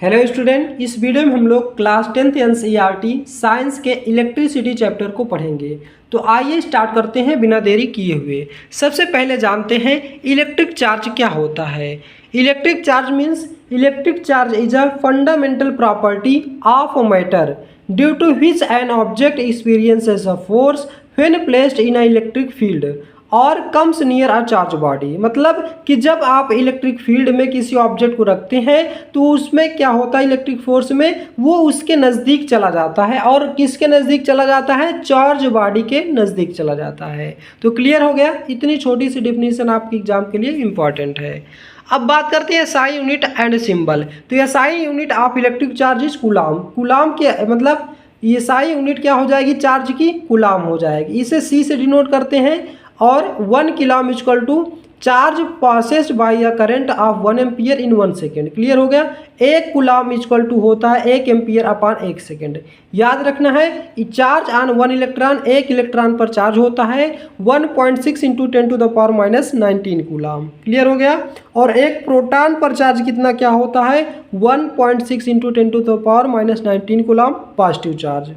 Hello student, इस video में हम लोग क्लास 10th एनसीईआरटी साइंस के इलेक्ट्रिसिटी चैप्टर को पढ़ेंगे। तो आइए स्टार्ट करते हैं बिना देरी किए हुए। सबसे पहले जानते हैं इलेक्ट्रिक चार्ज क्या होता है। Electric charge means electric charge is a fundamental property of matter due to which an object experiences a force when placed in a electric field और comes near a charge body. मतलब कि जब आप electric field में किसी object को रखते हैं तो उसमें क्या होता है, इलेक्ट्रिक फोर्स में वो उसके नज़दीक चला जाता है। और किसके नज़दीक चला जाता है? चार्ज बॉडी के नज़दीक चला जाता है। तो क्लियर हो गया, इतनी छोटी सी डेफिनेशन आपके एग्जाम के लिए इम्पॉर्टेंट है। अब बात करते हैं SI यूनिट एंड सिंबल। तो SI unit of electric charge is coulomb. Coulomb के मतलब ये SI यूनिट क्या हो जाएगी? चार्ज की कूलाम हो जाएगी। इसे C से डिनोट करते हैं। और 1 coulomb equal to charge passes by a current of 1 ampere in 1 second. Clear हो गया। 1 कूलम इक्वल टू होता है 1 एम्पियर अपॉन 1 सेकेंड। याद रखना है चार्ज ऑन 1 इलेक्ट्रॉन, 1 इलेक्ट्रॉन पर चार्ज होता है 1.6 इंटू 10⁻⁻19 कूलम। क्लियर हो गया। और 1 प्रोटॉन पर चार्ज कितना क्या होता है? 1.6 इंटू 10⁻⁻19 कूलम पॉजिटिव चार्ज।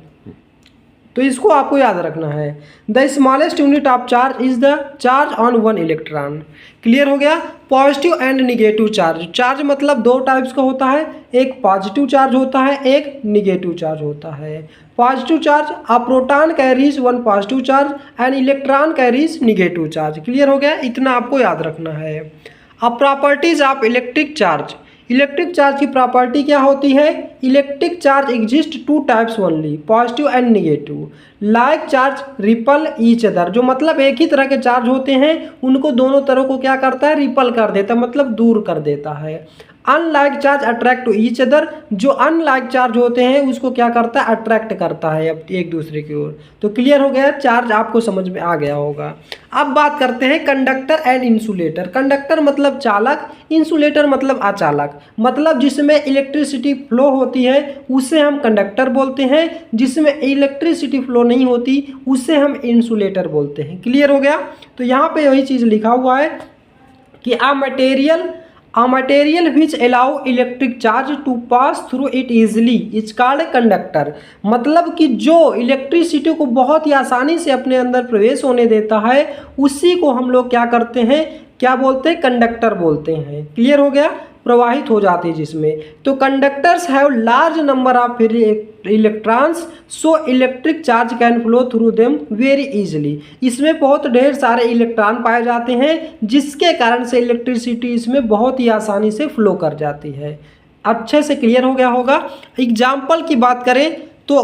तो इसको आपको याद रखना है। The smallest unit of charge is the charge on 1 electron. Clear हो गया। Positive and negative charge. Charge मतलब दो टाइप्स का होता है, एक पॉजिटिव चार्ज होता है, एक निगेटिव चार्ज होता है। Positive charge a proton carries 1 positive charge and electron carries negative charge. Clear हो गया, इतना आपको याद रखना है। अब properties of electric charge. Electric charge की प्रॉपर्टी क्या होती है? Electric charge exist 2 types only, positive and negative. Like charge ripple each other, जो मतलब एक ही तरह के चार्ज होते हैं उनको दोनों तरह को क्या करता है? रिपल कर देता है, मतलब दूर कर देता है। Unlike charge attract to each other, जो अनलाइक चार्ज होते हैं उसको क्या करता है? अट्रैक्ट करता है एक दूसरे की ओर। तो क्लियर हो गया, चार्ज आपको समझ में आ गया होगा। अब बात करते हैं कंडक्टर एंड इंसुलेटर। कंडक्टर मतलब चालक, इंसुलेटर मतलब अचालक। मतलब जिसमें इलेक्ट्रिसिटी फ्लो होती है उसे हम कंडक्टर बोलते हैं, जिसमें इलेक्ट्रिसिटी फ्लो नहीं होती उसे हम इंसुलेटर बोलते हैं। क्लियर हो गया। तो यहाँ पे वही चीज़ लिखा हुआ है कि A material which allow electric charge to pass through it easily is called conductor। मतलब कि जो इलेक्ट्रिसिटी को बहुत ही आसानी से अपने अंदर प्रवेश होने देता है उसी को हम लोग क्या करते हैं? क्या बोलते हैं? कंडक्टर बोलते हैं। क्लियर हो गया, प्रवाहित हो जाते हैं जिसमें। तो conductors have large number of electrons so electric charge can flow through them very easily. इसमें बहुत ढेर सारे इलेक्ट्रॉन पाए जाते हैं जिसके कारण से इलेक्ट्रिसिटी इसमें बहुत ही आसानी से फ्लो कर जाती है। अच्छे से क्लियर हो गया होगा। एग्जाम्पल की बात करें तो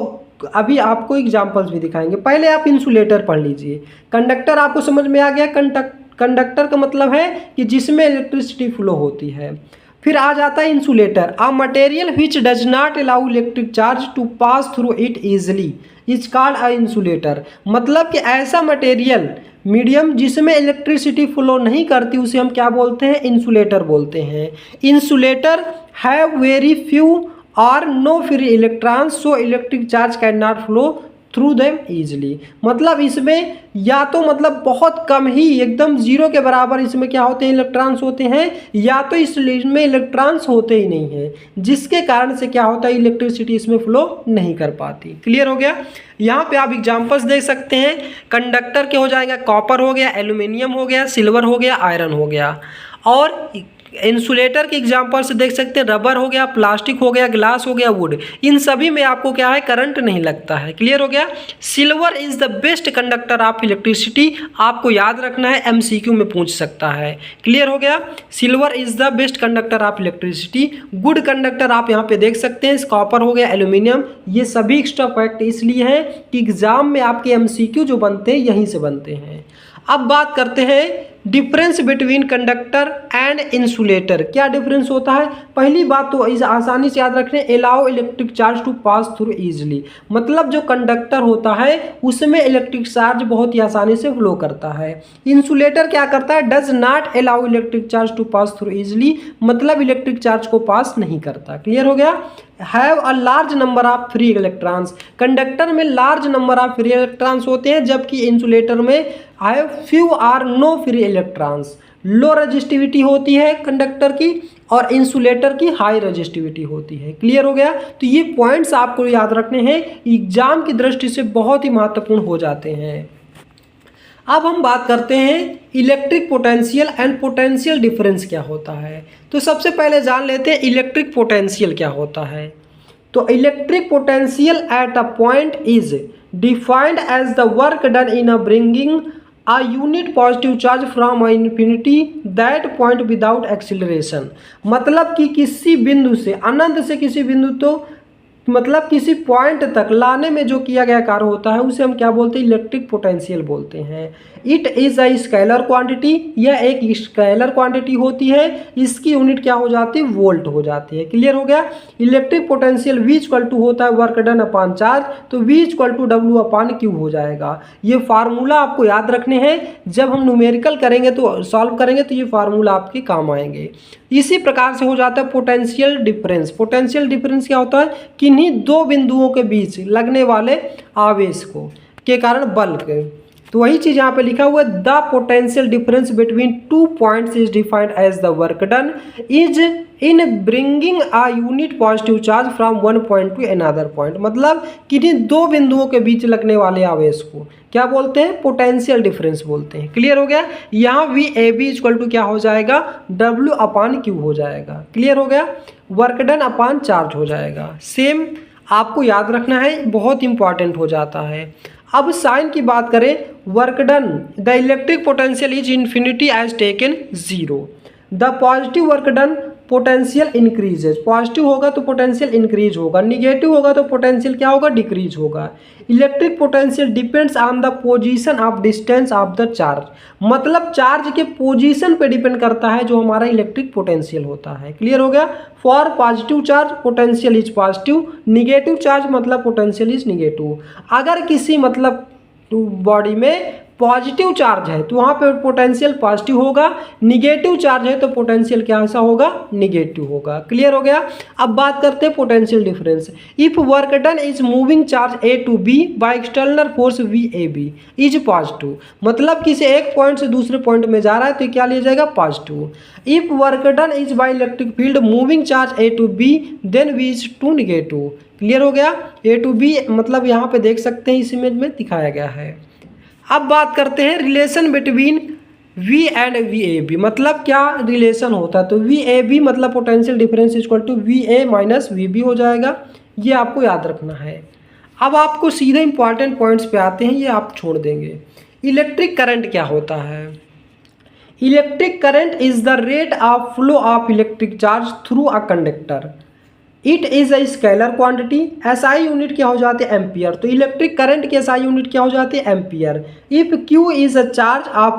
अभी आपको एग्जाम्पल्स भी दिखाएंगे। पहले आप इंसुलेटर पढ़ लीजिए। कंडक्टर आपको समझ में आ गया। कंडक्टर का मतलब है कि जिसमें इलेक्ट्रिसिटी फ्लो होती है। फिर आ जाता है insulator. A material which does not allow electric charge to pass through it easily is called a insulator. मतलब कि ऐसा मटेरियल मीडियम जिसमें इलेक्ट्रिसिटी फ्लो नहीं करती उसे हम क्या बोलते हैं? इंसुलेटर बोलते हैं। इंसुलेटर हैव वेरी फ्यू और no free electrons so electric charge can not flow through them easily. मतलब इसमें या तो मतलब बहुत कम ही, एकदम जीरो के बराबर इसमें क्या होते हैं? इलेक्ट्रॉन्स होते हैं, या तो इसमें इलेक्ट्रॉन्स होते ही नहीं है, जिसके कारण से क्या होता है? इलेक्ट्रिसिटी इसमें फ्लो नहीं कर पाती। क्लियर हो गया। यहाँ पे आप एग्जांपल्स देख सकते हैं। कंडक्टर के हो जाएगा कॉपर हो गया, एल्यूमिनियम हो गया, सिल्वर हो गया, आयरन हो गया। और इंसुलेटर के एग्जांपल से देख सकते हैं रबर हो गया, प्लास्टिक हो गया, ग्लास हो गया, वुड। इन सभी में आपको क्या है? करंट नहीं लगता है। क्लियर हो गया। Silver is the best conductor of electricity. आपको याद रखना है, MCQ में पूछ सकता है। क्लियर हो गया। Silver is the best conductor of electricity. Good conductor आप यहाँ पे देख सकते हैं, कॉपर हो गया, एल्यूमिनियम। ये सभी एक्स्ट्रा फैक्ट इसलिए है कि एग्जाम में आपके MCQ जो बनते हैं यहीं से बनते हैं। अब बात करते हैं difference between conductor and insulator. क्या डिफरेंस होता है? पहली बात तो इस आसानी से याद रखने, allow electric charge to pass through easily. मतलब जो कंडक्टर होता है उसमें इलेक्ट्रिक चार्ज बहुत ही आसानी से फ्लो करता है। इंसुलेटर क्या करता है? Does not allow electric charge to pass through easily, मतलब इलेक्ट्रिक चार्ज को पास नहीं करता। क्लियर हो गया। Have a large number of free electrons. Conductor में large number of free electrons होते हैं, जबकि इंसुलेटर में have few or no free electrons. Low resistivity होती है कंडक्टर की और इंसुलेटर की हाई रजिस्टिविटी होती है। क्लियर हो गया? तो ये पॉइंट्स आपको याद रखने हैं, एग्जाम की दृष्टि से बहुत ही महत्वपूर्ण हो जाते हैं। अब हम बात करते हैं electric potential and potential difference क्या होता है। तो सबसे पहले जान लेते हैं इलेक्ट्रिक पोटेंशियल क्या होता है। तो electric potential at a point is defined as the work done in a bringing a unit positive charge from a infinity that point without acceleration। मतलब कि किसी बिंदु से अनंत से किसी बिंदु तो मतलब किसी पॉइंट तक लाने में जो किया गया कार्य होता है उसे हम क्या बोलते हैं? इलेक्ट्रिक पोटेंशियल बोलते हैं। It is a scalar quantity, यह एक स्केलर क्वांटिटी होती है, इसकी यूनिट क्या हो जाती है? वोल्ट हो जाती है। क्लियर हो गया? Electric potential V equal to होता है वर्क डन अपान चार्ज, तो V equal to W upon Q हो जाएगा। ये फार्मूला आपको याद रखने हैं, जब हम न्यूमेरिकल करेंगे तो सॉल्व करेंगे तो ये फार्मूला आपके काम आएंगे। इसी प्रकार से हो जाता है पोटेंशियल डिफरेंस। पोटेंशियल डिफरेंस क्या होता है? किन्हीं दो बिंदुओं के बीच लगने वाले आवेश को के कारण बल के। तो वही चीज यहाँ पे लिखा हुआ है, the potential difference between two points is defined as the work done is in bringing a unit positive charge from one point to another point. मतलब किन्हीं दो बिंदुओं के बीच लगने वाले आवेश को क्या बोलते हैं? पोटेंशियल डिफरेंस बोलते हैं। क्लियर हो गया? यहाँ V A B equal to क्या हो जाएगा? W अपान Q हो जाएगा। क्लियर हो गया? वर्क डन अपान चार्ज हो जाएगा। सेम आपको याद रखना है, बहुत इंपॉर्टेंट हो जाता है। अब साइन की बात करें, work done the electric potential is infinity as taken 0। The positive work done potential increases, positive होगा तो पोटेंशियल इंक्रीज होगा, निगेटिव होगा तो पोटेंशियल क्या होगा? डिक्रीज होगा। Electric potential depends on the position of distance of the charge, मतलब charge के पोजीशन पे डिपेंड करता है जो हमारा इलेक्ट्रिक पोटेंशियल होता है। क्लियर हो गया? For positive charge potential is positive, negative charge मतलब पोटेंशियल इज निगेटिव। अगर किसी मतलब बॉडी में पॉजिटिव चार्ज है तो वहाँ पे पोटेंशियल पॉजिटिव होगा, निगेटिव चार्ज है तो पोटेंशियल क्या ऐसा होगा? निगेटिव होगा। क्लियर हो गया? अब बात करते हैं potential difference. If work done is moving charge A to B by external force V A B is positive, मतलब किसी एक पॉइंट से दूसरे पॉइंट में जा रहा है तो क्या लिया जाएगा? Positive. If work done is by electric field moving charge A to B then V is to negative. Clear हो गया? ए टू बी मतलब यहाँ पे देख सकते हैं इस इमेज में दिखाया गया है। अब बात करते हैं relation between V and VAB, मतलब क्या रिलेशन होता है? तो VAB मतलब potential difference equal to VA minus VB हो जाएगा। ये आपको याद रखना है। अब आपको सीधे इंपॉर्टेंट पॉइंट्स पे आते हैं, ये आप छोड़ देंगे। इलेक्ट्रिक करंट क्या होता है? Electric current is the rate of flow of electric charge through a conductor. It is a scalar quantity, SI unit क्या हो जाती है? एम्पियर। तो इलेक्ट्रिक करंट की एसआई यूनिट क्या हो जाती है? Ampere. If Q is a charge of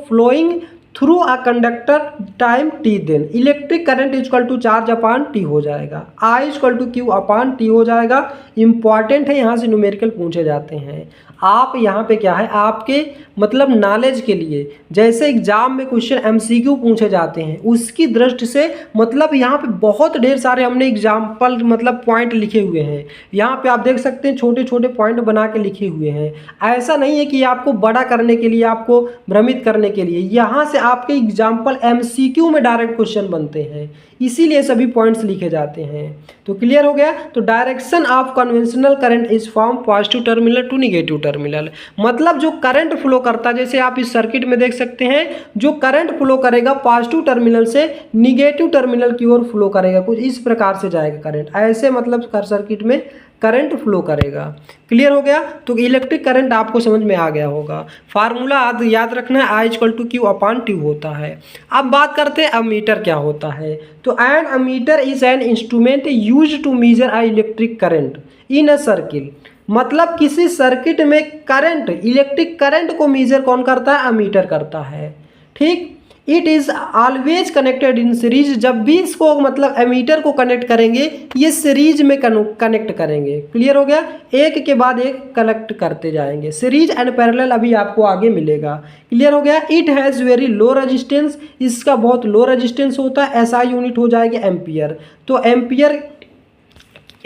flowing through a conductor time T, then electric current equal to charge upon T हो जाएगा। I equal to Q upon T हो जाएगा। Important है, यहाँ से न्यूमेरिकल पूछे जाते हैं। आप यहाँ पे क्या है, आपके मतलब नॉलेज के लिए, जैसे एग्जाम में क्वेश्चन एमसीक्यू पूछे जाते हैं उसकी दृष्टि से, मतलब यहाँ पे बहुत ढेर सारे हमने एग्जाम्पल मतलब पॉइंट लिखे हुए हैं। यहाँ पे आप देख सकते हैं छोटे छोटे पॉइंट बना के लिखे हुए हैं। ऐसा नहीं है कि आपको बड़ा करने के लिए, आपको भ्रमित करने के लिए, यहाँ से आपके एग्जाम्पल एमसीक्यू में डायरेक्ट क्वेश्चन बनते हैं, इसीलिए सभी पॉइंट्स लिखे जाते हैं। तो क्लियर हो गया? तो direction of conventional current is from positive terminal to negative terminal, मतलब जो करंट फ्लो करता है, जैसे आप इस सर्किट में देख सकते हैं, जो करंट फ्लो करेगा पॉजिटिव टर्मिनल से निगेटिव टर्मिनल की ओर फ्लो करेगा, कुछ इस प्रकार से जाएगा करंट, ऐसे मतलब सर्किट में करंट फ्लो करेगा। क्लियर हो गया? तो इलेक्ट्रिक करंट आपको समझ में आ गया होगा। फार्मूला याद रखना है, I equal to Q upon T होता है। अब बात करते हैं अमीटर क्या होता है। तो an ammeter is an instrument use to measure a electric current in a circle, मतलब किसी सर्किट में करंट, इलेक्ट्रिक करंट को मेजर कौन करता है? अमीटर करता है। ठीक। It is always connected in series, जब भी इसको मतलब एमीटर को कनेक्ट करेंगे ये सीरीज में कनेक्ट करेंगे। क्लियर हो गया? एक के बाद एक कनेक्ट करते जाएंगे, सीरीज एंड पैरेलल अभी आपको आगे मिलेगा। क्लियर हो गया? It has very low resistance, इसका बहुत लो रेजिस्टेंस होता है। एसआई यूनिट हो जाएगी एम्पियर। तो एम्पियर,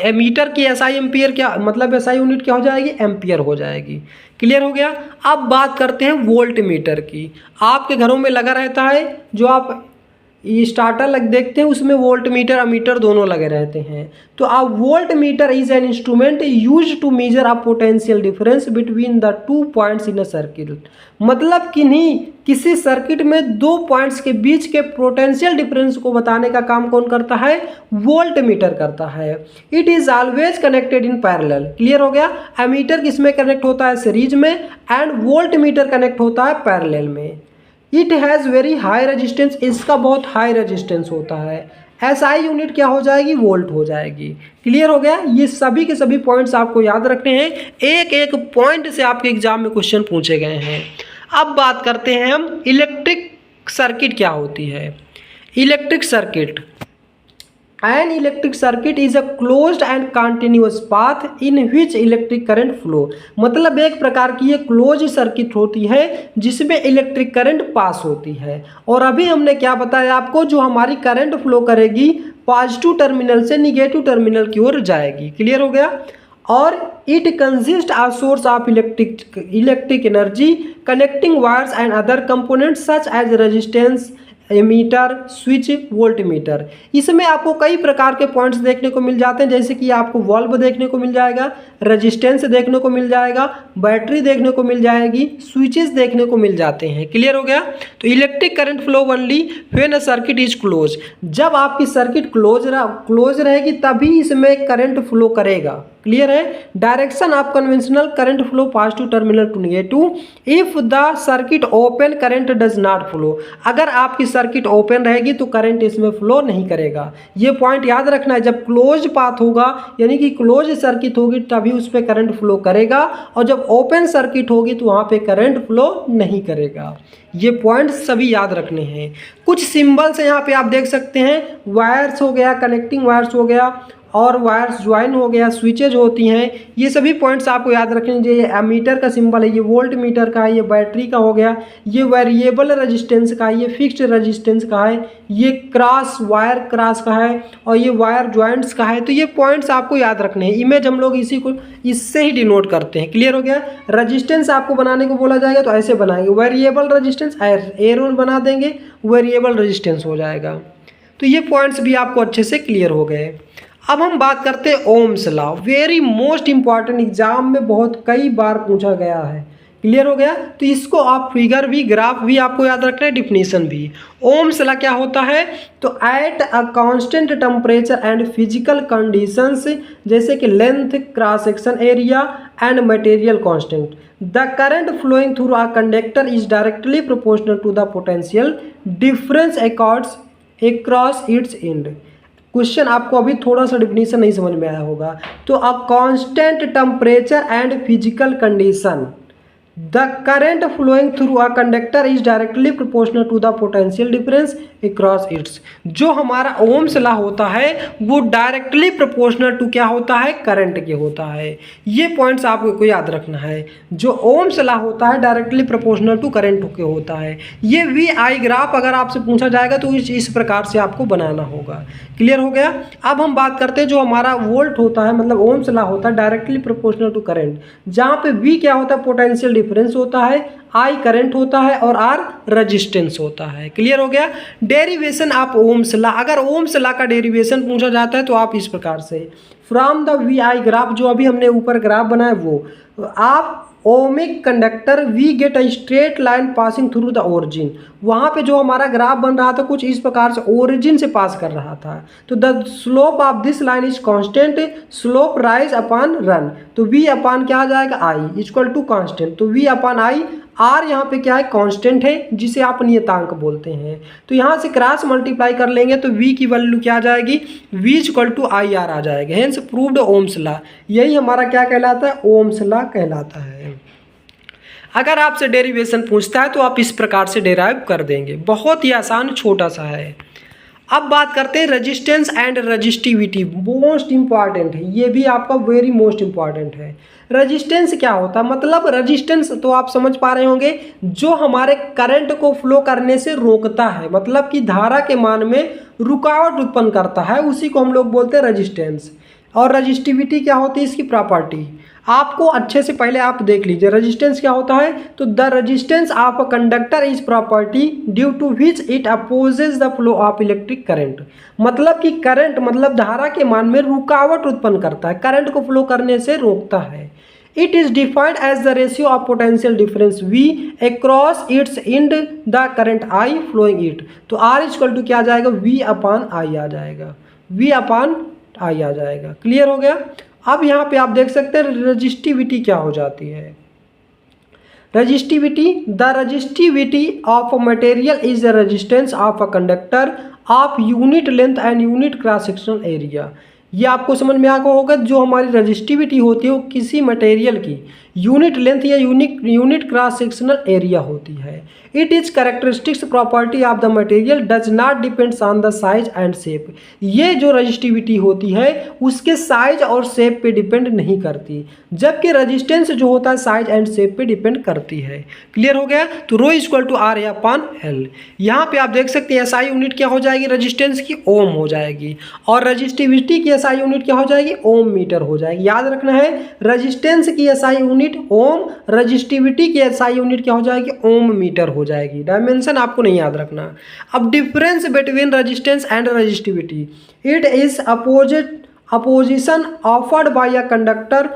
एमीटर की एसआई एम्पियर क्या मतलब एसआई यूनिट क्या हो जाएगी? एम्पियर हो जाएगी। क्लियर हो गया। अब बात करते हैं वोल्ट मीटर की। आपके घरों में लगा रहता है, जो आप ये स्टार्टर लग देखते हैं उसमें वोल्ट मीटर अमीटर दोनों लगे रहते हैं। तो अब volt meter is an instrument use to measure a potential difference between the 2 points in a circuit. मतलब किसी सर्किट में 2 पॉइंट्स के बीच के पोटेंशियल डिफरेंस को बताने का काम कौन करता है? वोल्ट मीटर करता है। It is always connected in parallel. Clear हो गया। एमीटर किसमें कनेक्ट होता है? सीरीज में। एंड वोल्ट मीटर कनेक्ट होता है पैरेलल में। It has very high resistance. इसका बहुत हाई रेजिस्टेंस होता है। एसआई यूनिट क्या हो जाएगी? वोल्ट हो जाएगी। क्लियर हो गया। ये सभी के सभी पॉइंट्स आपको याद रखने हैं। एक एक पॉइंट से आपके एग्जाम में क्वेश्चन पूछे गए हैं। अब बात करते हैं हम इलेक्ट्रिक सर्किट क्या होती है। Electric circuit, An electric circuit is a closed and continuous path in which electric current flow। मतलब एक प्रकार की ये क्लोज सर्किट होती है जिसमें इलेक्ट्रिक करंट पास होती है। और अभी हमने क्या बताया आपको, जो हमारी करंट फ्लो करेगी पॉजिटिव टर्मिनल से निगेटिव टर्मिनल की ओर जाएगी। क्लियर हो गया। और it consist of source of electric energy connecting wires and other components such as resistance, ammeter, switch, volt meter. इसमें आपको कई प्रकार के पॉइंट्स देखने को मिल जाते हैं, जैसे कि आपको वॉल्व देखने को मिल जाएगा, रेजिस्टेंस देखने को मिल जाएगा, बैटरी देखने को मिल जाएगी, स्विचेस देखने को मिल जाते हैं। क्लियर हो गया। तो electric current flow only when a circuit is close. जब आपकी सर्किट क्लोज रहेगी तभी इसमें करंट फ्लो करेगा। क्लियर है। Direction of conventional current flow positive terminal to negative. If the circuit open current does not flow. अगर आपकी circuit open रहेगी तो करंट इसमें फ्लो नहीं करेगा। ये पॉइंट याद रखना है। जब क्लोज पाथ होगा यानी कि क्लोज सर्किट होगी तभी उस पर करंट फ्लो करेगा, और जब ओपन सर्किट होगी तो वहाँ पे करंट फ्लो नहीं करेगा। ये पॉइंट सभी याद रखने हैं। कुछ सिंबल्स यहाँ पे आप देख सकते हैं। वायर्स हो गया, कनेक्टिंग वायर्स हो गया, और वायर्स ज्वाइन हो गया, स्विचेज होती हैं। ये सभी पॉइंट्स आपको याद रखने चाहिए। ये एमीटर का सिंबल है, ये वोल्ट मीटर का है, ये बैटरी का हो गया, ये वेरिएबल रेजिस्टेंस का है, ये फिक्स्ड रेजिस्टेंस का है, ये क्रॉस वायर क्रॉस का है, और ये वायर ज्वाइंट्स का है। तो ये पॉइंट्स आपको याद रखने हैं। इमेज हम लोग इससे ही डिनोट करते हैं। क्लियर हो गया। रेजिस्टेंस आपको बनाने को बोला जाएगा तो ऐसे बनाएंगे, वेरिएबल रेजिस्टेंस एरो बना देंगे, वेरिएबल रेजिस्टेंस हो जाएगा। तो ये पॉइंट्स भी आपको अच्छे से क्लियर हो गए। अब हम बात करते हैं Ohm's law. Very most important, exam में बहुत कई बार पूछा गया है। क्लियर हो गया। तो इसको आप फिगर भी, ग्राफ भी आपको याद रखना है, डिफिनीशन भी। ओम्स लॉ क्या होता है? तो at a constant temperature and physical conditions, जैसे कि length, cross section area and material constant, the current flowing through a conductor is directly proportional to the potential difference across its end. Question आपको अभी थोड़ा सा definition नहीं समझ में आया होगा। तो a constant temperature and physical condition, the current flowing through a conductor is directly proportional to the potential difference across its. जो हमारा ओम्स लॉ होता है वो डायरेक्टली प्रोपोर्शनल टू क्या होता है? करंट के होता है। ये पॉइंट्स आपको याद रखना है। जो ओम्स लॉ होता है डायरेक्टली प्रोपोर्शनल टू करंट के होता है। ये VI ग्राफ अगर आपसे पूछा जाएगा तो इस प्रकार से आपको बनाना होगा। क्लियर हो गया। अब हम बात करते हैं जो हमारा वोल्ट होता है, मतलब ओम्स लॉ होता है डायरेक्टली प्रोपोर्शनल टू करंट, जहाँ पे V क्या होता है? पोटेंशियल डिफरेंस होता है, I करंट होता है, और R रेजिस्टेंस होता है। क्लियर हो गया। डेरिवेशन ऑफ ओम्स लॉ, अगर ओम्स लॉ का डेरिवेशन पूछा जाता है तो आप इस प्रकार से, फ्रॉम द VI ग्राफ, जो अभी हमने ऊपर ग्राफ बनाया वो, आप ohmic conductor we get a straight line passing through the origin. वहाँ पे जो हमारा ग्राफ बन रहा था कुछ इस प्रकार से ओरिजिन से पास कर रहा था। तो the slope of this line is constant, slope rise upon run. तो v अपॉन क्या आ जाएगा? I equal to constant. तो v अपॉन आई, आर यहाँ पे क्या है? कांस्टेंट है, जिसे आप नियतांक बोलते हैं। तो यहाँ से क्रॉस मल्टीप्लाई कर लेंगे तो v की वैल्यू क्या आ जाएगी? v equal to I R आ जाएगा। Hence proved Ohm's law. यही हमारा क्या कहलाता है? ओम्स लॉ कहलाता है। अगर आपसे डेरिवेशन पूछता है तो आप इस प्रकार से डेराइव कर देंगे। बहुत ही आसान, छोटा सा है। अब बात करते हैं resistance and resistivity. Most important है, ये भी आपका वेरी मोस्ट इंपॉर्टेंट है। रेजिस्टेंस क्या होता है? मतलब रेजिस्टेंस तो आप समझ पा रहे होंगे, जो हमारे करंट को फ्लो करने से रोकता है, मतलब कि धारा के मान में रुकावट उत्पन्न करता है, उसी को हम लोग बोलते हैं रेजिस्टेंस। और रजिस्टिविटी क्या होती है? इसकी प्रॉपर्टी। आपको अच्छे से पहले आप देख लीजिए रेजिस्टेंस क्या होता है। तो the resistance of a conductor is property due to which it opposes the flow of electric current. मतलब कि करंट मतलब धारा के मान में रुकावट उत्पन्न करता है, करंट को फ्लो करने से रोकता है। It is defined as the ratio of potential difference V across its end the current I flowing it. तो R इक्वल टू क्या आ जाएगा, V अपान I आ जाएगा, V अपान I आ जाएगा। क्लियर हो गया। अब यहाँ पे आप देख सकते हैं रजिस्टिविटी क्या हो जाती है। Resistivity, the resistivity of a material is the resistance of a conductor of unit length and unit cross sectional area. ये आपको समझ में आ गया होगा, जो हमारी रजिस्टिविटी होती है वो किसी मटेरियल की यूनिट लेंथ या यूनिट क्रॉस सेक्शनल एरिया होती है। It is characteristics property of the material does not depends on the size and shape. ये जो रजिस्टिविटी होती है उसके साइज और शेप पे डिपेंड नहीं करती, जबकि रेजिस्टेंस जो होता है साइज एंड शेप पे डिपेंड करती है। क्लियर हो गया। तो rho equal to R upon L। यहाँ पे आप देख सकते हैं SI यूनिट क्या हो जाएगी, रेजिस्टेंस की ओम हो जाएगी, और रजिस्टिविटी की SI यूनिट क्या हो जाएगी, ओम मीटर हो जाएगी। याद रखना है रेजिस्टेंस की SI यूनिट ओम, रजिस्टिविटी की SI यूनिट क्या हो जाएगी, ओम मीटर हो जाएगी। डायमेंशन आपको नहीं याद रखना। अब difference between resistance and resistivity, it is opposition offered by a conductor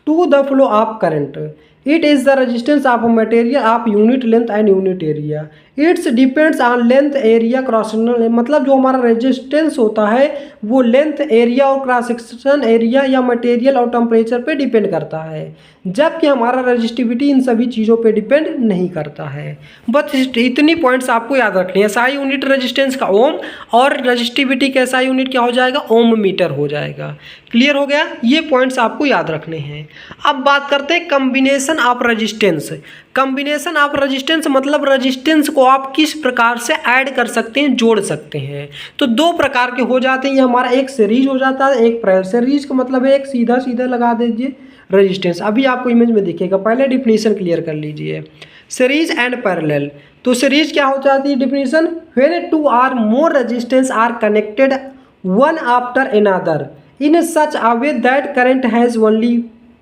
to the flow of current. It is the resistance of a material of unit length and unit area. Its depends on length area cross sectional, मतलब जो हमारा resistance होता है वो length area और cross section area या material और temperature पे डिपेंड करता है, जबकि हमारा रजिस्टिविटी इन सभी चीज़ों पे डिपेंड नहीं करता है। बस इतनी पॉइंट्स आपको याद रखनी है। SI यूनिट रेजिस्टेंस का ओम और रजिस्टिविटी का SI यूनिट क्या हो जाएगा, ओम मीटर हो जाएगा। क्लियर हो गया। ये पॉइंट्स आपको याद रखने हैं। अब बात करते हैं combination of resistance. Combination of resistance मतलब रेजिस्टेंस को आप किस प्रकार से ऐड कर सकते हैं, जोड़ सकते हैं। तो दो प्रकार के हो जाते हैं। ये हमारा एक सीरीज हो जाता है, एक पैरेलल। सीरीज का मतलब है एक सीधा सीधा लगा दीजिए रेजिस्टेंस। अभी आपको इमेज में दिखेगा, पहले डिफिनीशन क्लियर कर लीजिए। Series and parallel. तो सीरीज क्या हो जाती है definition, when two or more resistance are connected one after another in such a way that current has only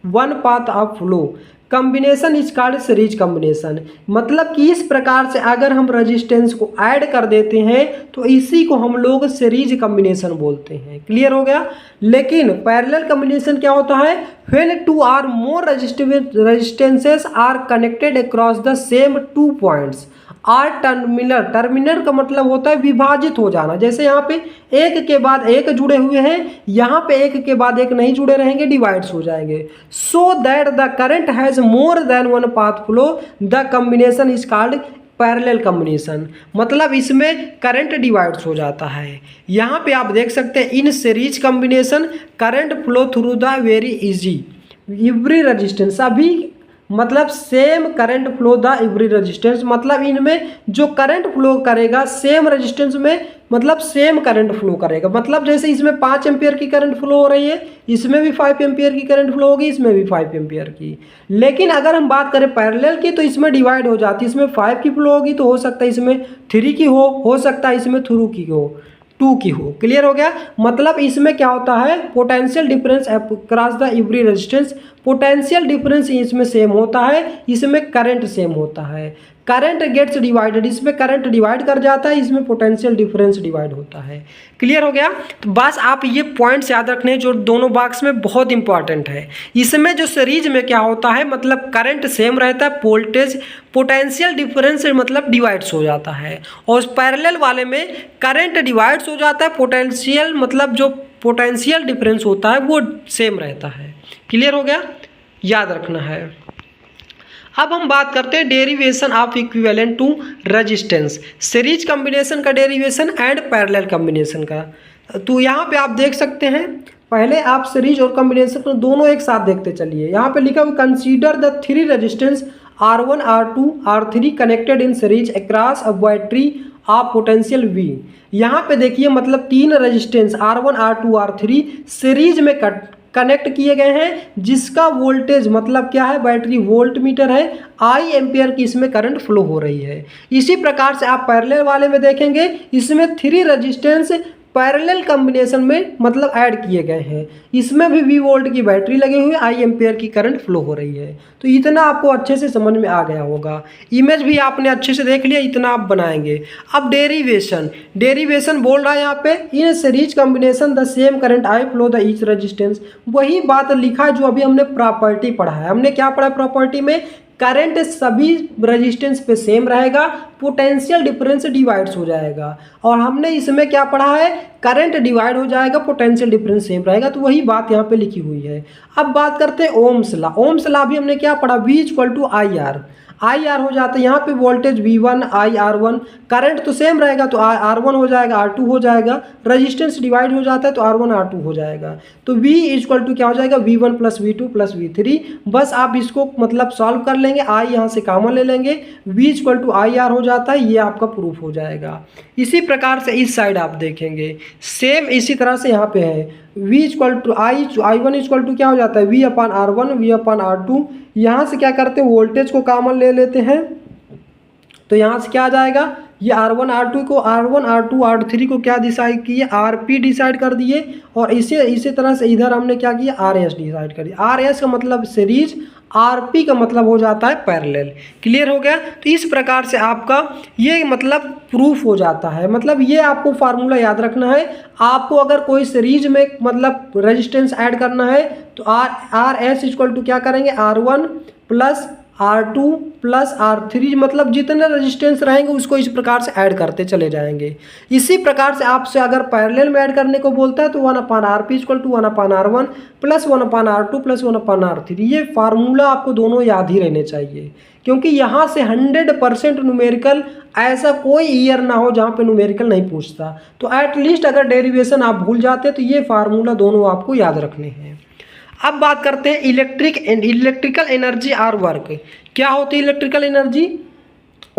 one path of flow. Combination is called series combination. मतलब कि इस प्रकार से अगर हम रेजिस्टेंस को ऐड कर देते हैं तो इसी को हम लोग सीरीज कम्बिनेशन बोलते हैं। क्लियर हो गया। लेकिन पैरेलल कम्बिनेशन क्या होता है, when two or more resistances are connected across the same two points or terminal. Terminal का मतलब होता है विभाजित हो जाना। जैसे यहाँ पे एक के बाद एक जुड़े हुए हैं, यहाँ पे एक के बाद एक नहीं जुड़े रहेंगे, डिवाइड्स हो जाएंगे। So that the current has more than one path flow, the combination is called parallel combination. मतलब इसमें करंट डिवाइड्स हो जाता है। यहाँ पे आप देख सकते हैं in series combination current flow through the very easy every resistance. सभी मतलब same current flow the every resistance, मतलब इनमें जो करंट फ्लो करेगा सेम रेजिस्टेंस में, मतलब सेम करंट फ्लो करेगा। मतलब जैसे इसमें 5 एम्पियर की करंट फ्लो हो रही है, इसमें भी 5 एम्पियर की करंट फ्लो होगी, इसमें भी 5 एम्पियर की। लेकिन अगर हम बात करें पैरेलल की तो इसमें डिवाइड हो जाती है। इसमें 5 की फ्लो होगी तो हो सकता है इसमें 3 की हो सकता है इसमें 2 की हो। क्लियर हो गया। मतलब इसमें क्या होता है, potential difference across the every resistance. Potential difference इसमें सेम होता है, इसमें करंट सेम होता है। करंट गेट्स डिवाइडेड, इसमें करंट डिवाइड कर जाता है, इसमें पोटेंशियल डिफरेंस डिवाइड होता है। क्लियर हो गया। तो बस आप ये पॉइंट्स याद रखने जो दोनों बॉक्स में बहुत इंपॉर्टेंट है। इसमें जो सीरीज में क्या होता है, मतलब करंट सेम रहता है, वोल्टेज पोटेंशियल डिफरेंस मतलब डिवाइड्स हो जाता है, और पैरेलल वाले में करंट डिवाइड्स हो जाता है, पोटेंशियल मतलब जो पोटेंशियल डिफरेंस होता है वो सेम रहता है। क्लियर हो गया, याद रखना है। अब हम बात करते हैं derivation of equivalent to resistance, series combination का डेरिवेशन एंड पैरेलल कम्बिनेशन का। तो यहाँ पे आप देख सकते हैं, पहले आप सीरीज और कम्बिनेशन को दोनों एक साथ देखते चलिए। यहाँ पे लिखा हुआ consider the 3 resistance R1 R2 R3 connected in series across a battery of potential V। यहाँ पे देखिए मतलब 3 resistance R1 R2 R3 series में कनेक्ट किए गए हैं, जिसका वोल्टेज मतलब क्या है, बैटरी वोल्ट मीटर है, I एम्पियर की इसमें करंट फ्लो हो रही है। इसी प्रकार से आप पैरेलल वाले में देखेंगे, इसमें 3 रेजिस्टेंस पैरेलल कॉम्बिनेशन में मतलब ऐड किए गए हैं। इसमें भी V वोल्ट की बैटरी लगी हुई है, I एम्पेयर की करंट फ्लो हो रही है। तो इतना आपको अच्छे से समझ में आ गया होगा। इमेज भी आपने अच्छे से देख लिया, इतना आप बनाएंगे। अब डेरिवेशन बोल रहा है यहाँ पे, in series combination the same current I flow the each resistance. वही बात लिखा है जो अभी हमने प्रॉपर्टी पढ़ा है। हमने क्या पढ़ा प्रॉपर्टी में? करंट सभी रेजिस्टेंस पे सेम रहेगा, पोटेंशियल डिफरेंस डिवाइड्स हो जाएगा। और हमने इसमें क्या पढ़ा है? करंट डिवाइड हो जाएगा, पोटेंशियल डिफरेंस सेम रहेगा। तो वही बात यहाँ पे लिखी हुई है। अब बात करते हैं ओम्स लॉ। ओम्स लॉ भी हमने क्या पढ़ा? V equal to I R हो जाता है। यहाँ पे voltage V1 I R1, current तो सेम रहेगा तो R1 हो जाएगा, R2 हो जाएगा। रेजिस्टेंस डिवाइड हो जाता है तो R1 R2 हो जाएगा। तो V इक्वल टू क्या हो जाएगा? V1 plus V2 plus V3। बस आप इसको मतलब सॉल्व कर लेंगे, I यहाँ से कॉमन ले लेंगे, V इक्वल टू IR हो जाता है। ये आपका प्रूफ हो जाएगा। इसी प्रकार से इस साइड आप देखेंगे, सेम इसी तरह से यहाँ पे है। V equal to I1 equal to क्या हो जाता है? V अपान R1 V अपान R2। यहाँ से क्या करते हैं? वोल्टेज को कॉमन ले लेते हैं, तो यहाँ से क्या आ जाएगा? ये R1 R2 को R1 R2 R3 को क्या डिसाइड किए? RP डिसाइड कर दिए। और इसी तरह से इधर हमने क्या किया? RS डिसाइड कर दिया। RS का मतलब सीरीज, RP का मतलब हो जाता है पैरेलल। क्लियर हो गया? तो इस प्रकार से आपका ये मतलब प्रूफ हो जाता है। मतलब ये आपको फार्मूला याद रखना है। आपको अगर कोई सीरीज में मतलब रेजिस्टेंस ऐड करना है तो RS इक्वल टू क्या करेंगे? R1 plus R2 plus R3, मतलब जितने रेजिस्टेंस रहेंगे उसको इस प्रकार से ऐड करते चले जाएंगे। इसी प्रकार से आपसे अगर पैरेलल में ऐड करने को बोलता है तो 1 upon RP equal to 1 upon R1 plus 1 upon R2 plus 1 upon R3। ये फार्मूला आपको दोनों याद ही रहने चाहिए, क्योंकि यहाँ से 100% न्यूमेरिकल, ऐसा कोई ईयर ना हो जहाँ पे न्यूमेरिकल नहीं पूछता। तो एटलीस्ट अगर डेरिवेशन आप भूल जाते तो ये फार्मूला दोनों आपको याद रखने हैं। अब बात करते हैं इलेक्ट्रिकल एनर्जी आर वर्क। क्या होती है electrical energy?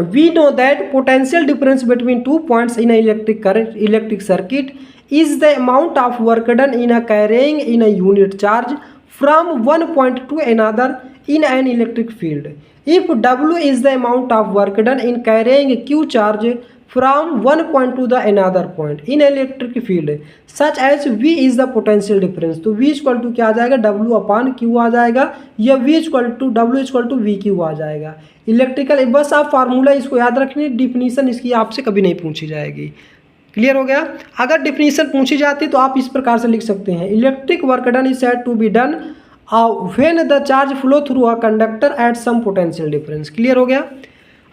We know that potential difference between 2 points in electric circuit is the amount of work done in carrying in unit charge from one point to another in an electric field. If W is the amount of work done in carrying Q charge from one point to the another point in electric field, such as V is the potential difference, तो V equal to क्या आ जाएगा? W upon Q आ जाएगा, या V equal to W equal to V Q आ जाएगा। Electrical, बस आप फार्मूला इसको याद रखनी, डिफिनीशन इसकी आपसे कभी नहीं पूछी जाएगी। क्लियर हो गया? अगर डिफिनीशन पूछी जाती तो आप इस प्रकार से लिख सकते हैं, electric work done is said to be done when the charge flow through a conductor at some potential difference। Clear हो गया?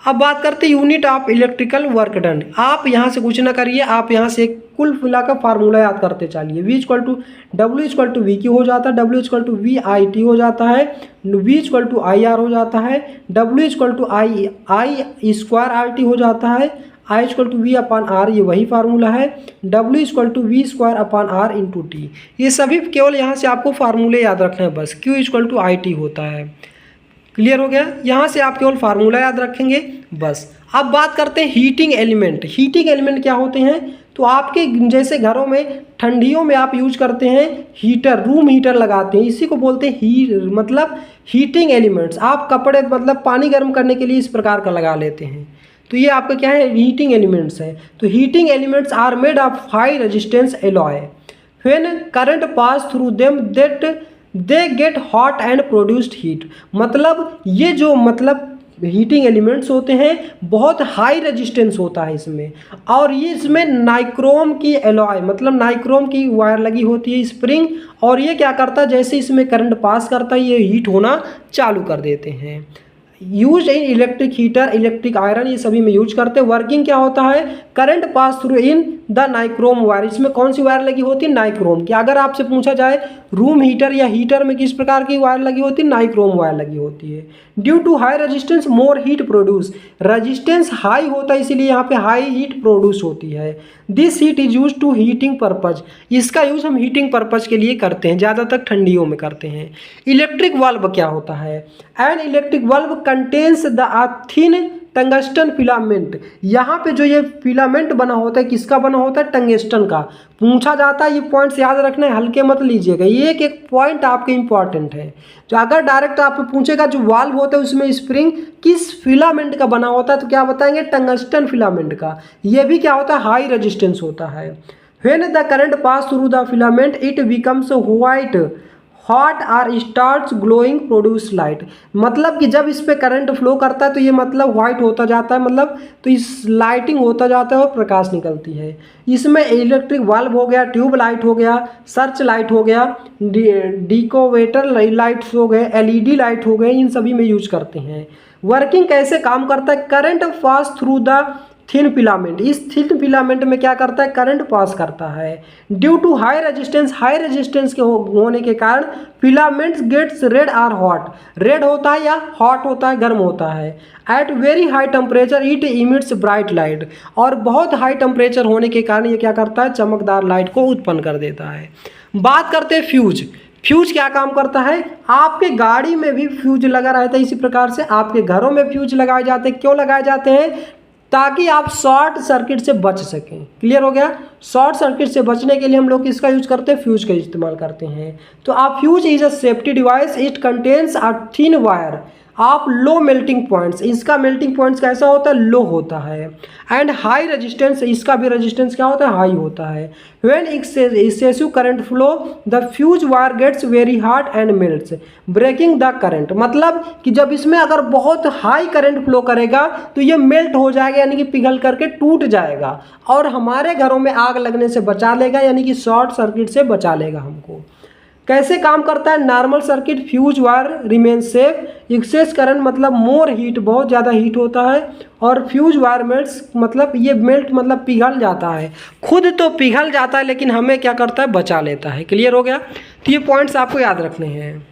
अब बात करते हैं unit of electrical work done. आप यहाँ से कुछ ना करिए, आप यहाँ से कुल मिला का फार्मूला याद करते चलिए। V equal to W equal to V Q हो जाता है, W equal to V I T हो जाता है, V equal to I R हो जाता है, W equal to I square R T हो जाता है, I equal to V upon R, ये वही फार्मूला है, W equal to V square upon R into T. ये सभी केवल यहाँ से आपको फार्मूले याद रखना है बस। Q equal to I T होता है। क्लियर हो गया? यहाँ से आप केवल फार्मूला याद रखेंगे बस। अब बात करते हैं हीटिंग एलिमेंट। हीटिंग एलिमेंट क्या होते हैं? तो आपके जैसे घरों में ठंडियों में आप यूज करते हैं हीटर, रूम हीटर लगाते हैं, इसी को बोलते हैं मतलब हीटिंग एलिमेंट्स। आप कपड़े मतलब पानी गर्म करने के लिए इस प्रकार का लगा लेते हैं, तो ये आपका क्या है? हीटिंग एलिमेंट्स है। तो heating elements are made of high resistance alloy, when current pass through them that they get hot and produced heat. मतलब ये जो मतलब हीटिंग एलिमेंट्स होते हैं बहुत हाई रेजिस्टेंस होता है इसमें, और ये इसमें नाइक्रोम की एलॉय मतलब नाइक्रोम की वायर लगी होती है, स्प्रिंग, और ये क्या करता है? जैसे इसमें करंट पास करता है ये हीट होना चालू कर देते हैं। Use in electric heater, electric iron, ये सभी में यूज करते हैं। वर्किंग क्या होता है? Current pass through in the nichrome wire. इसमें कौन सी वायर लगी होती है? नाइक्रोम की। अगर आपसे पूछा जाए रूम हीटर या हीटर में किस प्रकार की वायर लगी होती है? नाइक्रोम वायर लगी होती है। Due to high resistance more heat produce, resistance high होता है इसीलिए यहाँ पे हाई हीट प्रोड्यूस होती है। This heat is use to heating purpose, इसका यूज हम हीटिंग पर्पज के लिए करते हैं, ज़्यादातर ठंडियों में करते हैं। इलेक्ट्रिक वाल्व क्या होता है? An electric valve contains the thin tungsten filament. यहाँ पे जो ये फिलामेंट बना होता है किसका बना होता है? टंगस्टन का। पूछा जाता है, ये पॉइंट्स याद रखना है, हल्के मत लीजिएगा, ये एक पॉइंट आपके इंपॉर्टेंट है। जो अगर डायरेक्ट आप पूछेगा जो वाल्व होता है उसमें स्प्रिंग किस फिलामेंट का बना होता है, तो क्या बताएंगे? टंगस्टन फिलामेंट का। ये भी क्या होता है? हाई रेजिस्टेंस होता है। When the current pass through the filament it becomes white hot or starts glowing produce light. मतलब कि जब इस पे करंट फ्लो करता है तो ये मतलब वाइट होता जाता है, मतलब तो इस लाइटिंग होता जाता है और प्रकाश निकलती है। इसमें इलेक्ट्रिक बल्ब हो गया, ट्यूब लाइट हो गया, सर्च लाइट हो गया, डिकोवेटर लाइट्स हो गए, एलईडी लाइट हो गए, इन सभी में यूज करते हैं। वर्किंग कैसे काम करता है? Current pass through the thin filament, इस थिन फिलामेंट में क्या करता है? करंट पास करता है। ड्यू टू हाई रेजिस्टेंस के होने के कारण filaments gets red or hot, red होता है या हॉट होता है, गर्म होता है। At very high temperature it emits bright light, और बहुत हाई टेम्परेचर होने के कारण ये क्या करता है? चमकदार लाइट को उत्पन्न कर देता है। बात करते हैं फ्यूज। फ्यूज क्या काम करता है? आपके गाड़ी में भी फ्यूज लगा रहता है, इसी प्रकार से आपके घरों में फ्यूज लगाए जाते हैं। क्यों लगाए जाते हैं? ताकि आप शॉर्ट सर्किट से बच सकें। क्लियर हो गया? शॉर्ट सर्किट से बचने के लिए हम लोग किसका यूज करते हैं? फ्यूज का इस्तेमाल करते हैं। तो आप fuse is a safety device, it contains a thin wire आप लो मेल्टिंग पॉइंट्स, इसका मेल्टिंग पॉइंट्स कैसा होता है? लो होता है। एंड हाई रेजिस्टेंस, इसका भी रेजिस्टेंस क्या होता है? हाई होता है। When excessive current flow the fuse wire gets very hot and melts breaking the current. मतलब कि जब इसमें अगर बहुत हाई करंट फ्लो करेगा तो ये मेल्ट हो जाएगा, यानी कि पिघल करके टूट जाएगा और हमारे घरों में आग लगने से बचा लेगा, यानी कि शॉर्ट सर्किट से बचा लेगा हमको। कैसे काम करता है? Normal circuit fuse wire remain safe, excess current मतलब मोर हीट, बहुत ज़्यादा हीट होता है, और फ्यूज वायर मेल्ट्स मतलब ये मेल्ट मतलब पिघल जाता है, खुद तो पिघल जाता है लेकिन हमें क्या करता है? बचा लेता है। क्लियर हो गया? तो ये पॉइंट्स आपको याद रखने हैं।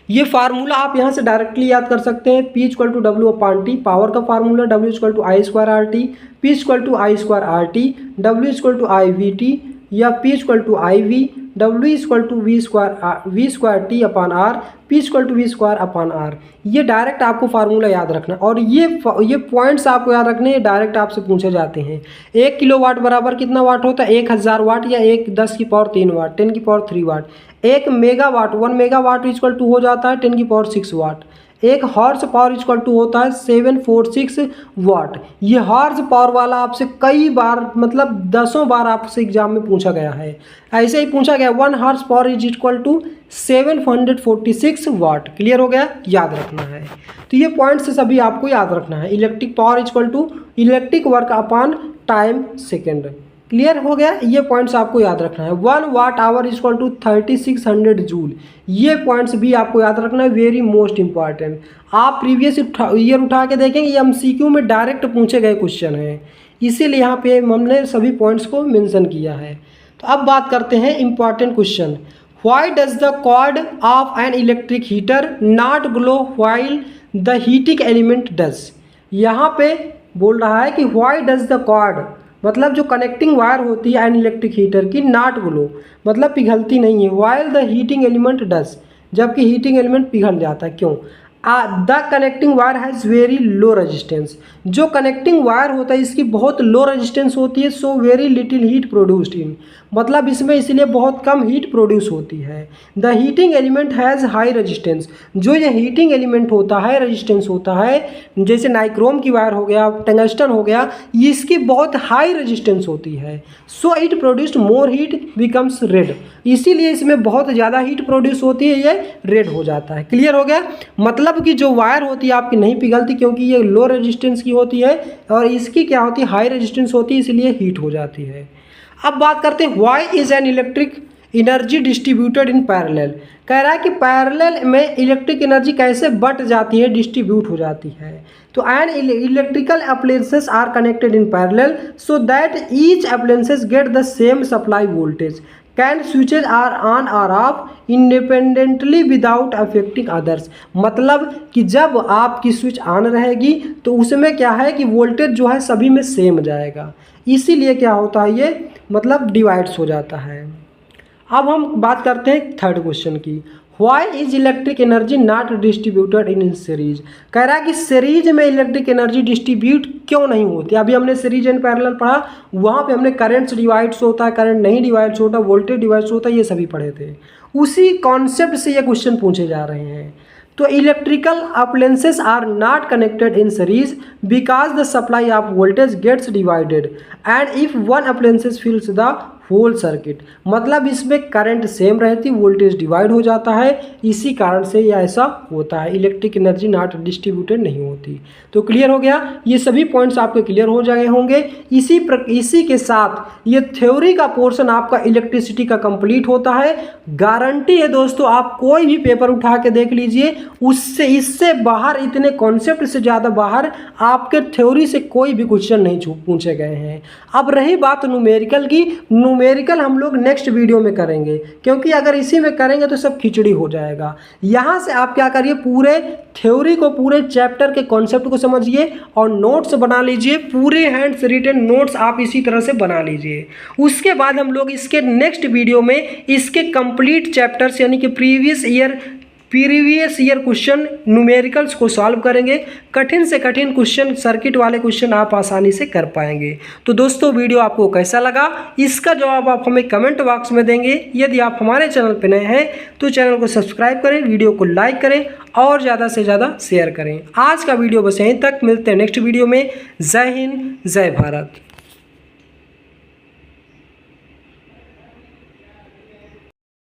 ये फार्मूला आप यहाँ से डायरेक्टली याद कर सकते हैं। P equal to W upon T, power का formula W equal to I square R T, P equal to I square R T, W equal to I V T, या P equal to I V, W equal to V square T upon R, P equal to V square upon R. ये direct आपको formula याद रखना, और ये points आपको याद रखने, ये डायरेक्ट आपसे पूछे जाते हैं। 1 किलोवाट बराबर कितना वाट होता है? 1000 वाट, या 1 10 की पावर 3 वाट, 10 की power 3 watt. 1 megawatt, 1 megawatt equal to हो जाता है 10 की power 6 watt. 1 horse power equal to होता है 746 वाट। ये हॉर्स पावर वाला आपसे कई बार मतलब दसों बार आपसे एग्जाम में पूछा गया है। ऐसे ही पूछा गया 1 horse power is equal to 746 watt. Clear हो गया? याद रखना है। तो ये पॉइंट्स सभी आपको याद रखना है। Electric power equal to electric work upon time second. Clear हो गया? ये पॉइंट्स आपको याद रखना है। 1 watt hour equal to 3600 joule. ये पॉइंट्स भी आपको याद रखना है, वेरी मोस्ट इंपॉर्टेंट। आप प्रीवियस ईयर उठा के देखेंगे, ये MCQ में डायरेक्ट पूछे गए क्वेश्चन हैं, इसीलिए यहाँ पे हमने सभी पॉइंट्स को मेंशन किया है। तो अब बात करते हैं important question. Why does the cord of an electric heater not glow while the heating element does. यहाँ पे बोल रहा है कि व्हाई डज द कॉर्ड मतलब जो कनेक्टिंग वायर होती है एन इलेक्ट्रिक हीटर की, नॉट ग्लो मतलब पिघलती नहीं है, while the heating element does जबकि हीटिंग एलिमेंट पिघल जाता है। क्यों? The connecting wire has very low resistance. जो कनेक्टिंग वायर होता है इसकी बहुत लो रेजिस्टेंस होती है। So very little heat produced in, मतलब इसमें इसलिए बहुत कम हीट प्रोड्यूस होती है। The heating element has high resistance, जो ये हीटिंग एलिमेंट होता है रेजिस्टेंस होता है, जैसे नाइक्रोम की वायर हो गया, टंगस्टन हो गया, इसकी बहुत हाई रेजिस्टेंस होती है। So it produced more heat becomes red, इसीलिए इसमें बहुत ज़्यादा हीट प्रोड्यूस होती है, ये रेड हो जाता है। क्लियर हो गया? मतलब कि जो वायर होती है आपकी नहीं पिघलती क्योंकि ये लो रेजिस्टेंस की होती है, और इसकी क्या होती है? हाई रेजिस्टेंस होती है, इसलिए हीट हो जाती है। अब बात करते हैं why is an electric energy distributed in parallel. कह रहा है कि पैरेलल में इलेक्ट्रिक एनर्जी कैसे बट जाती है, डिस्ट्रीब्यूट हो जाती है। तो an electrical appliances are connected in parallel so that each appliances get the same supply voltage, can switches are on or off independently without affecting others. मतलब कि जब आपकी स्विच ऑन रहेगी तो उसमें क्या है कि वोल्टेज जो है सभी में सेम जाएगा, इसीलिए क्या होता है ये मतलब डिवाइड्स हो जाता है। अब हम बात करते हैं थर्ड क्वेश्चन की। Why is electric energy not distributed in series. कह रहा है कि सीरीज में इलेक्ट्रिक एनर्जी डिस्ट्रीब्यूट क्यों नहीं होती। अभी हमने सीरीज एंड पैरेलल पढ़ा, वहाँ पे हमने करंट्स डिवाइड्स होता है, करंट नहीं डिवाइड्स होता, वोल्टेज डिवाइड्स होता है, ये सभी पढ़े थे। उसी कॉन्सेप्ट से ये क्वेश्चन पूछे जा रहे हैं। तो electrical appliances are not connected in series because the supply of voltage gets divided and if one appliances fills the whole circuit, मतलब इसमें करंट सेम रहती, वोल्टेज डिवाइड हो जाता है, इसी कारण से यह ऐसा होता है, इलेक्ट्रिक एनर्जी नॉट डिस्ट्रीब्यूटेड नहीं होती। तो क्लियर हो गया, ये सभी पॉइंट्स आपके क्लियर हो जाए होंगे। इसी के साथ ये थ्योरी का पोर्शन आपका इलेक्ट्रिसिटी का कंप्लीट होता है। गारंटी है दोस्तों, आप कोई भी पेपर उठा के देख लीजिए, इससे बाहर, इतने कॉन्सेप्ट से ज़्यादा बाहर आपके थ्योरी से कोई भी क्वेश्चन नहीं पूछे गए हैं। अब रही बात न्यूमेरिकल की, न्यूमेरिकल हम लोग नेक्स्ट वीडियो में करेंगे, क्योंकि अगर इसी में करेंगे तो सब खिचड़ी हो जाएगा। यहाँ से आप क्या करिए, पूरे थ्योरी को, पूरे चैप्टर के कॉन्सेप्ट को समझिए और नोट्स बना लीजिए, पूरे हैंड्स रिटन नोट्स आप इसी तरह से बना लीजिए। उसके बाद हम लोग इसके नेक्स्ट वीडियो में इसके कंप्लीट चैप्टर्स यानी कि प्रीवियस ईयर क्वेश्चन न्यूमेरिकल्स को सॉल्व करेंगे। कठिन से कठिन क्वेश्चन, सर्किट वाले क्वेश्चन आप आसानी से कर पाएंगे। तो दोस्तों वीडियो आपको कैसा लगा, इसका जवाब आप हमें कमेंट बॉक्स में देंगे। यदि आप हमारे चैनल पर नए हैं तो चैनल को सब्सक्राइब करें, वीडियो को लाइक करें और ज़्यादा से ज़्यादा शेयर करें। आज का वीडियो बस यहीं तक, मिलते हैं नेक्स्ट वीडियो में। जय हिंद, जय भारत।